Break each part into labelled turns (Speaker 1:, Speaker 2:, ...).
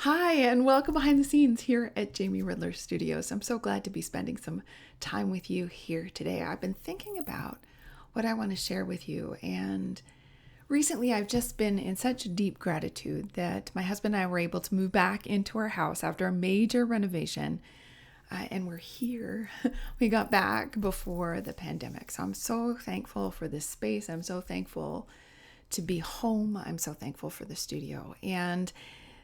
Speaker 1: Hi, and welcome behind the scenes here at Jamie Riddler Studios. I'm so glad to be spending some time with you here today. I've been thinking about what I want to share with you, and recently I've just been in such deep gratitude that my husband and I were able to move back into our house after a major renovation, and we're here. We got back before the pandemic, so I'm so thankful for this space. I'm so thankful to be home. I'm so thankful for the studio, and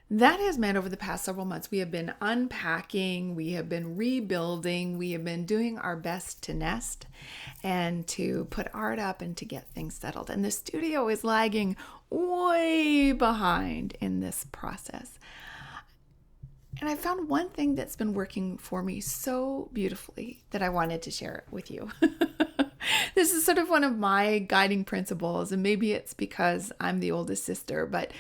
Speaker 1: that has meant over the past several months, we have been unpacking, we have been rebuilding, we have been doing our best to nest and to put art up and to get things settled. And the studio is lagging way behind in this process. And I found one thing that's been working for me so beautifully that I wanted to share it with you. This is sort of one of my guiding principles, and maybe it's because I'm the oldest sister, but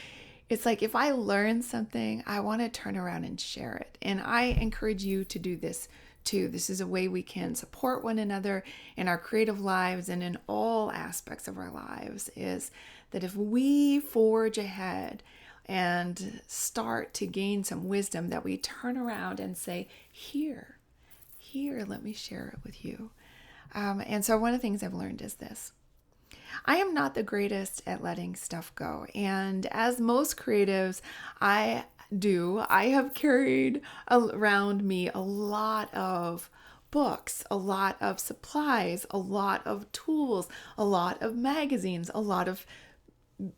Speaker 1: it's like if I learn something, I want to turn around and share it. And I encourage you to do this too. This is a way we can support one another in our creative lives and in all aspects of our lives, is that if we forge ahead and start to gain some wisdom, that we turn around and say, here, let me share it with you. And so one of the things I've learned is this. I am not the greatest at letting stuff go. And as most creatives, I have carried around me a lot of books, a lot of supplies, a lot of tools, a lot of magazines, a lot of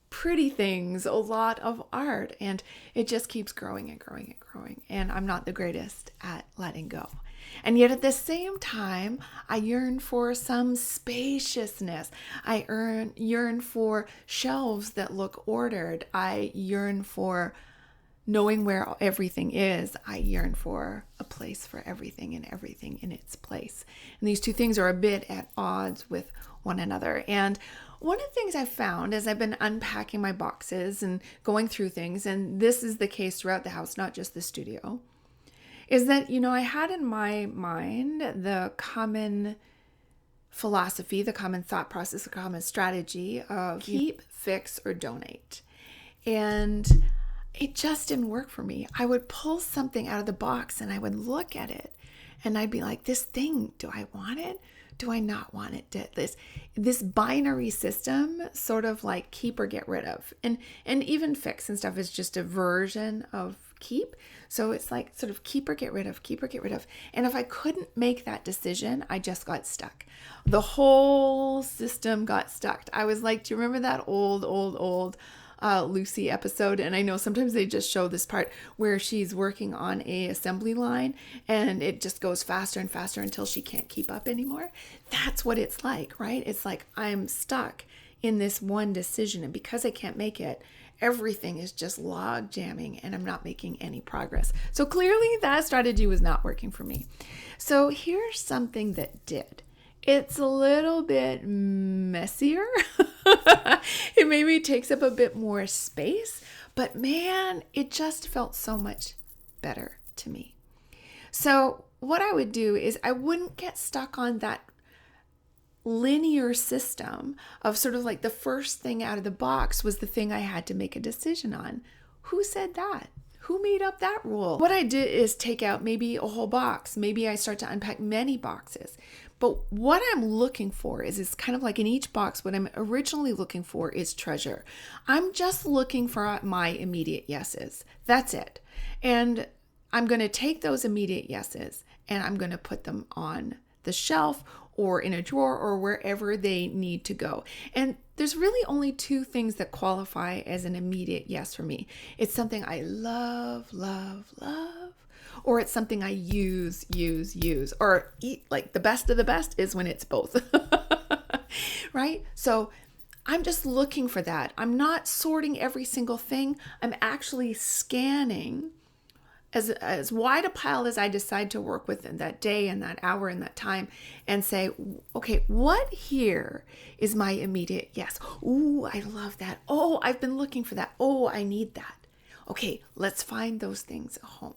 Speaker 1: pretty things, a lot of art, and it just keeps growing and growing and growing. And I'm not the greatest at letting go. And yet at the same time, I yearn for some spaciousness. I yearn for shelves that look ordered. I yearn for knowing where everything is. I yearn for a place for everything and everything in its place. And these two things are a bit at odds with one another. And one of the things I've found as I've been unpacking my boxes and going through things, and this is the case throughout the house, not just the studio, is that, I had in my mind the common philosophy, the common thought process, the common strategy of keep, fix, or donate. And it just didn't work for me. I would pull something out of the box and I would look at it and I'd be like, this thing, do I want it? Do I not want it? This binary system, sort of like keep or get rid of. And even fix and stuff is just a version of keep. So it's like sort of keep or get rid of, keep or get rid of. And if I couldn't make that decision, I just got stuck. The whole system got stuck. I was like, do you remember that old Lucy episode? And I know sometimes they just show this part where she's working on a assembly line and it just goes faster and faster until she can't keep up anymore. That's what it's like, right? It's like I'm stuck in this one decision, and because I can't make it, everything is just log jamming and I'm not making any progress. So clearly that strategy was not working for me. So here's something that did. It's a little bit messier. It maybe takes up a bit more space, but man, it just felt so much better to me. So what I would do is I wouldn't get stuck on that linear system of sort of like the first thing out of the box was the thing I had to make a decision on. Who said that? Who made up that rule? What I did is take out maybe a whole box. Maybe I start to unpack many boxes. But what I'm looking for is kind of like in each box, what I'm originally looking for is treasure. I'm just looking for my immediate yeses. That's it. And I'm going to take those immediate yeses and I'm going to put them on the shelf or in a drawer or wherever they need to go. And there's really only two things that qualify as an immediate yes for me. It's something I love, or it's something I use, or eat. Like the best of the best is when it's both, right? So I'm just looking for that. I'm not sorting every single thing. I'm actually scanning as wide a pile as I decide to work with in that day and that hour and that time, and say, okay, what here is my immediate yes? Ooh, I love that. Oh, I've been looking for that. Oh, I need that. Okay, let's find those things at home.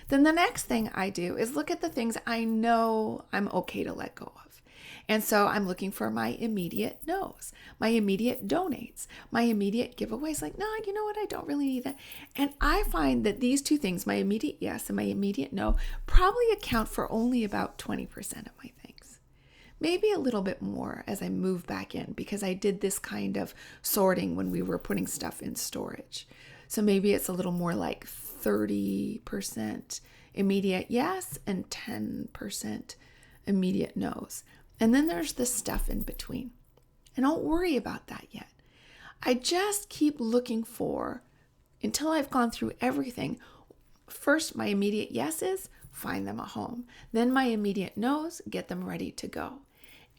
Speaker 1: Then the next thing I do is look at the things I know I'm okay to let go of. And so I'm looking for my immediate no's, my immediate donates, my immediate giveaways. Like, no, you know what? I don't really need that. And I find that these two things, my immediate yes and my immediate no, probably account for only about 20% of my things. Maybe a little bit more as I move back in, because I did this kind of sorting when we were putting stuff in storage. So maybe it's a little more like 30% immediate yes and 10% immediate no's. And then there's the stuff in between. And don't worry about that yet. I just keep looking for, until I've gone through everything. First, my immediate yeses, find them a home. Then my immediate no's, get them ready to go.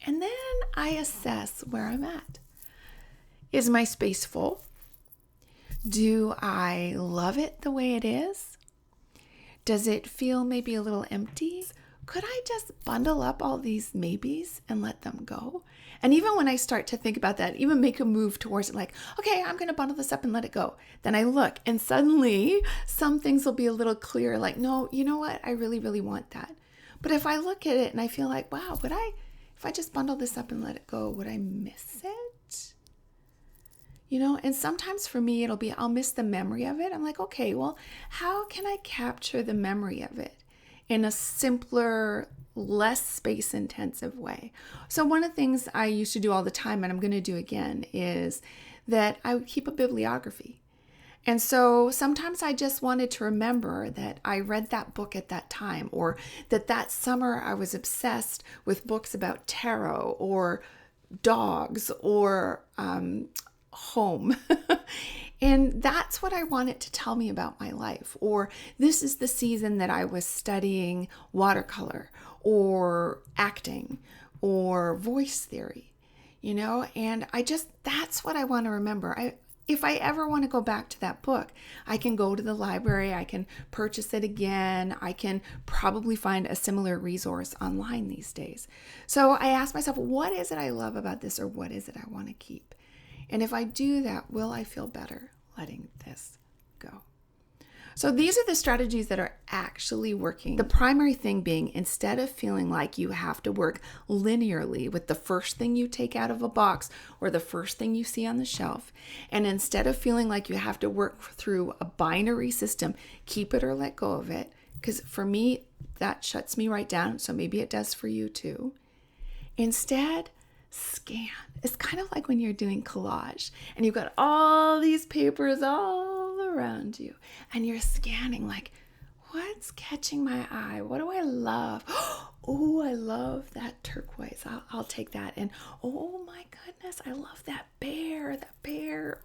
Speaker 1: And then I assess where I'm at. Is my space full? Do I love it the way it is? Does it feel maybe a little empty? Could I just bundle up all these maybes and let them go? And even when I start to think about that, even make a move towards it, like, okay, I'm going to bundle this up and let it go. Then I look and suddenly some things will be a little clearer, like, no, you know what? I really, really want that. But if I look at it and I feel like, wow, if I just bundle this up and let it go, would I miss it? And sometimes for me, I'll miss the memory of it. I'm like, okay, well, how can I capture the memory of it in a simpler, less space intensive way? So one of the things I used to do all the time, and I'm going to do again, is that I would keep a bibliography. And so sometimes I just wanted to remember that I read that book at that time, or that summer I was obsessed with books about tarot or dogs or home. And that's what I want it to tell me about my life. Or this is the season that I was studying watercolor or acting or voice theory, and that's what I want to remember. If I ever want to go back to that book, I can go to the library, I can purchase it again, I can probably find a similar resource online these days. So I ask myself, what is it I love about this, or what is it I want to keep? And if I do that, will I feel better letting this go? So these are the strategies that are actually working. The primary thing being, instead of feeling like you have to work linearly with the first thing you take out of a box or the first thing you see on the shelf, and instead of feeling like you have to work through a binary system, keep it or let go of it, because for me, that shuts me right down. So maybe it does for you too. Instead, scan. It's kind of like when you're doing collage and you've got all these papers all around you and you're scanning, like, what's catching my eye? What do I love? Oh, I love that turquoise. I'll take that. And oh my goodness, I love that bear.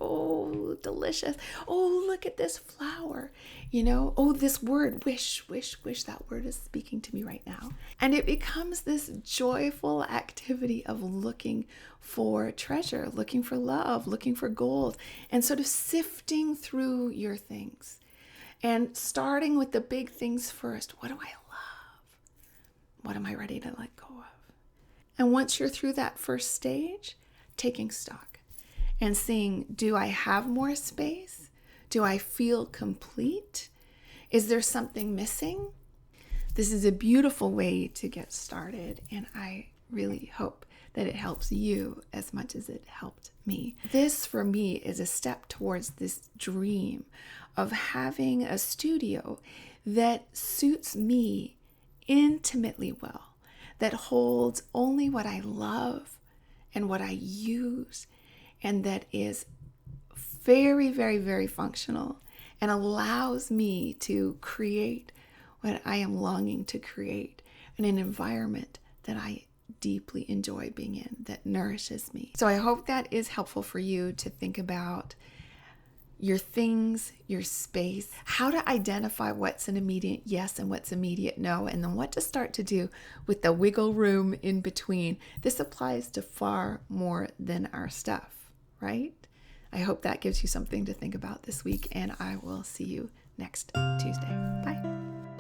Speaker 1: Oh, delicious. Oh, look at this flower. Oh, this word, wish, that word is speaking to me right now. And it becomes this joyful activity of looking for treasure, looking for love, looking for gold, and sort of sifting through your things. And starting with the big things first. What do I love? What am I ready to let go of? And once you're through that first stage, taking stock and seeing, do I have more space? Do I feel complete? Is there something missing? This is a beautiful way to get started, and I really hope that it helps you as much as it helped me. This, for me, is a step towards this dream of having a studio that suits me intimately well, that holds only what I love and what I use, and that is very, very, very functional and allows me to create what I am longing to create in an environment that I deeply enjoy being in, that nourishes me. So I hope that is helpful for you to think about your things, your space, how to identify what's an immediate yes and what's immediate no, and then what to start to do with the wiggle room in between. This applies to far more than our stuff, right? I hope that gives you something to think about this week, and I will see you next Tuesday. Bye.